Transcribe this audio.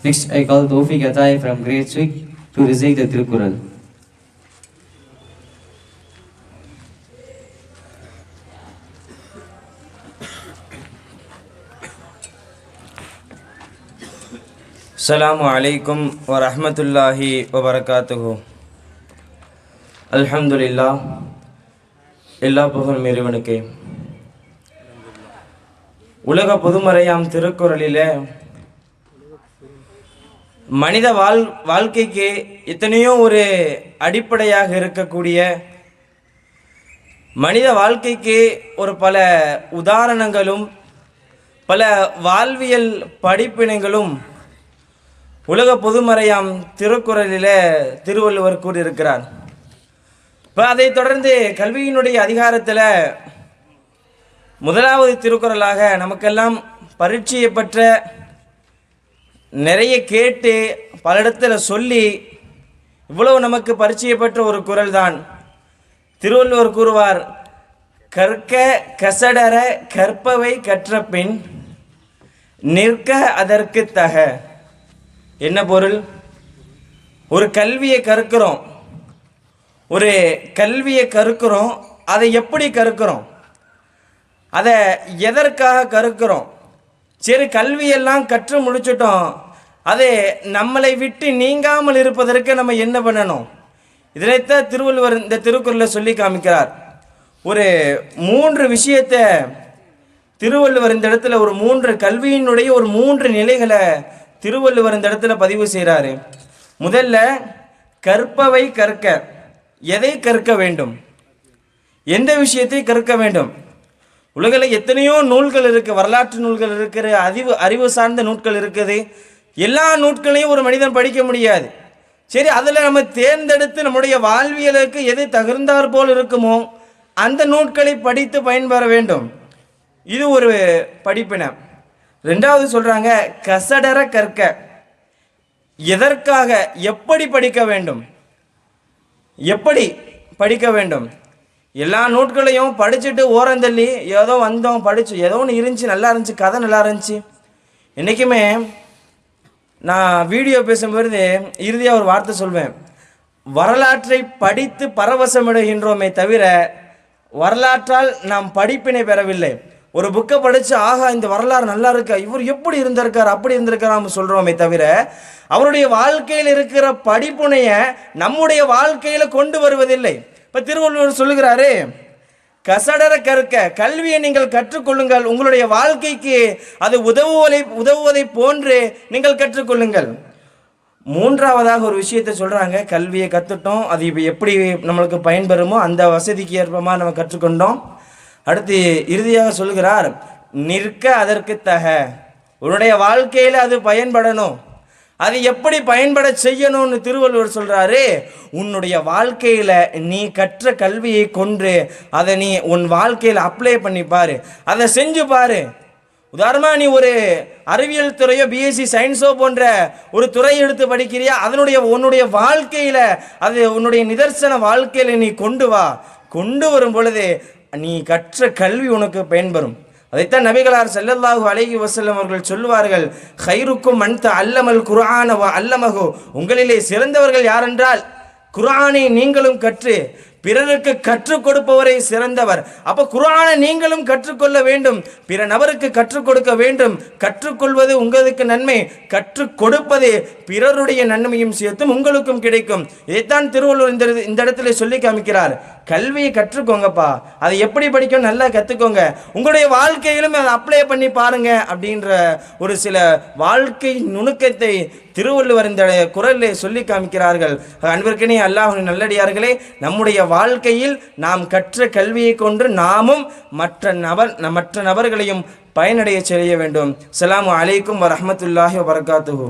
Next, I call Tawfiq Atai from Grade 6 to recite the Tirukural. Assalamu alaikum wa rahmatullahi wa barakatuhu. Alhamdulillah. எல்லா புகழும் இறைவனுக்கே. உலக பொதுமறையாம் திருக்குறளிலே மனித வாழ்க்கைக்கு எத்தனையோ ஒரு அடிப்படையாக இருக்கக்கூடிய, மனித வாழ்க்கைக்கு ஒரு பல உதாரணங்களும் பல வாழ்வியல் படிப்பினைகளும் உலக பொதுமறையாம் திருக்குறளிலே திருவள்ளுவர் கூறியிருக்கிறார். இப்போ அதை தொடர்ந்து கல்வியினுடைய அதிகாரத்தில் முதலாவது திருக்குறளாக நமக்கெல்லாம் பரீட்சையை பெற்ற, நிறைய கேட்டு பல இடத்துல சொல்லி இவ்வளவு நமக்கு பரிச்சயம் பெற்ற ஒரு குறள் தான். திருவள்ளுவர் கூறுவார், கற்க கசடர கற்பவை கற்ற பின் நிற்க அதற்கு தக. என்ன பொருள்? ஒரு கல்வியை கற்கிறோம், ஒரு கல்வியை கற்கிறோம், அதை எப்படி கற்கிறோம், அதை எதற்காக கற்கிறோம்? சரி, கல்வியெல்லாம் கற்று முடிச்சிட்டோம், அதை நம்மளை விட்டு நீங்காமல் இருப்பதற்கு நம்ம என்ன பண்ணணும்? இதனைத்தான் திருவள்ளுவர் இந்த திருக்குறளில் சொல்லி காமிக்கிறார். ஒரு 3 விஷயத்தை திருவள்ளுவர் இந்த இடத்துல, ஒரு 3 கல்வியினுடைய ஒரு 3 நிலைகளை திருவள்ளுவர் இந்த இடத்துல பதிவு செய்கிறாரு. முதல்ல கற்பவை கற்க. எதை கற்க வேண்டும்? எந்த விஷயத்தை கற்க வேண்டும்? உலகில் எத்தனையோ நூல்கள் இருக்குது, வரலாற்று நூல்கள் இருக்குது, அறிவு சார்ந்த நூல்கள் இருக்குது. எல்லா நூல்களையும் ஒரு மனிதன் படிக்க முடியாது. சரி, அதில் நம்ம தேர்ந்தெடுத்து நம்முடைய வாழ்வியலுக்கு எது தகுந்தாற் போல் இருக்குமோ அந்த நூல்களை படித்து பயன்பெற வேண்டும். இது ஒரு படிப்பினை. 2வது சொல்கிறாங்க கசடர கற்க. எதற்காக, எப்படி படிக்க வேண்டும், எப்படி படிக்க வேண்டும்? எல்லா நூட்களையும் படிச்சுட்டு ஓரந்தள்ளி ஏதோ வந்தோம் படித்து ஏதோ ஒன்று இருந்துச்சு, நல்லா இருந்துச்சு, கதை நல்லா இருந்துச்சு. என்றைக்குமே நான் வீடியோ பேசும்போது இறுதியாக ஒரு வார்த்தை சொல்வேன், வரலாற்றை படித்து பரவசமிடுகின்றோமே தவிர வரலாற்றால் நாம் படிப்பினை பெறவில்லை. ஒரு புக்கை படித்து ஆகா இந்த வரலாறு நல்லா இருக்கா, இவர் எப்படி இருந்திருக்கார், அப்படி இருந்திருக்கார் நாம் சொல்கிறோமே தவிர அவருடைய வாழ்க்கையில் இருக்கிற படிப்புனையை நம்முடைய வாழ்க்கையில் கொண்டு வருவதில்லை. இப்போ திருவள்ளுவர் சொல்லுகிறாரு, கசடர கற்க. கல்வியை நீங்கள் கற்றுக்கொள்ளுங்கள், உங்களுடைய வாழ்க்கைக்கு அது உதவுவதை போன்று நீங்கள் கற்றுக்கொள்ளுங்கள். 3வதாக ஒரு விஷயத்தை சொல்கிறாங்க, கல்வியை கற்றுட்டோம், அது இப்போ எப்படி நம்மளுக்கு பயன்பெறுமோ அந்த வசதிக்கு ஏற்பமாக நம்ம கற்றுக்கொண்டோம். அடுத்து இறுதியாக சொல்கிறார், நிற்க அதற்கு தக. உன்னுடைய வாழ்க்கையில் அது பயன்படணும், அது எப்படி பயன்பட செய்யணும்னு திருவள்ளுவர் சொல்கிறாரு. உன்னுடைய வாழ்க்கையில் நீ கற்ற கல்வியை கொண்டு அதை நீ உன் வாழ்க்கையில் அப்ளை பண்ணி பாரு, அதை செஞ்சு பாரு. உதாரணமாக நீ ஒரு அறிவியல் துறையோ பிஎஸ்சி சயின்ஸோ போன்ற ஒரு துறை எடுத்து படிக்கிறியா, உன்னுடைய வாழ்க்கையில் அது உன்னுடைய நிதர்சன வாழ்க்கையில் நீ கொண்டு வா. கொண்டு வரும் பொழுது நீ கற்ற கல்வி உனக்கு பயன்பெறும். அதைத்தான் நபிகளார் ஸல்லல்லாஹு அலைஹி வஸல்லம் அவர்கள் சொல்வார்கள், கைருக்கும் மன் தஅல்லமல் குர்ஆன வ அல்லமஹு. உங்களிலே சிறந்தவர்கள் யாரென்றால் குர்ஆனை நீங்களும் கற்று பிறருக்கு கற்றுக் கொடுப்பவரை சிறந்தவர். அப்போ குர்ஆனை நீங்களும் கற்றுக்கொள்ள வேண்டும், பிற நபருக்கு கற்றுக் கொடுக்க வேண்டும். கற்றுக்கொள்வது உங்களுக்கு நன்மை, கற்றுக் கொடுப்பது பிறருடைய நன்மையும் சேர்த்தும் உங்களுக்கும் கிடைக்கும். இதைத்தான் திருவள்ளுவர் இந்த இடத்துல சொல்லி காமிக்கிறார். கல்வியை கற்றுக்கோங்கப்பா, அதை எப்படி படிக்கணும் நல்லா கற்றுக்கோங்க, உங்களுடைய வாழ்க்கையிலும் அதை அப்ளை பண்ணி பாருங்க அப்படின்ற ஒரு சில வாழ்க்கை நுணுக்கத்தை திருவள்ளுவர் இந்த குறளில் சொல்லி காமிக்கிறார்கள். அன்பிற்கனே அல்லாஹ்வின் நல்லடியார்களே, நம்முடைய வாழ்க்கையில் நாம் கற்ற கல்வியை கொண்டு நாமும் மற்ற நபர்களையும் பயனடைய செய்ய வேண்டும். அஸ்ஸலாமு அலைக்கும் வரஹ்மத்துல்லாஹி வபரகாத்துஹு.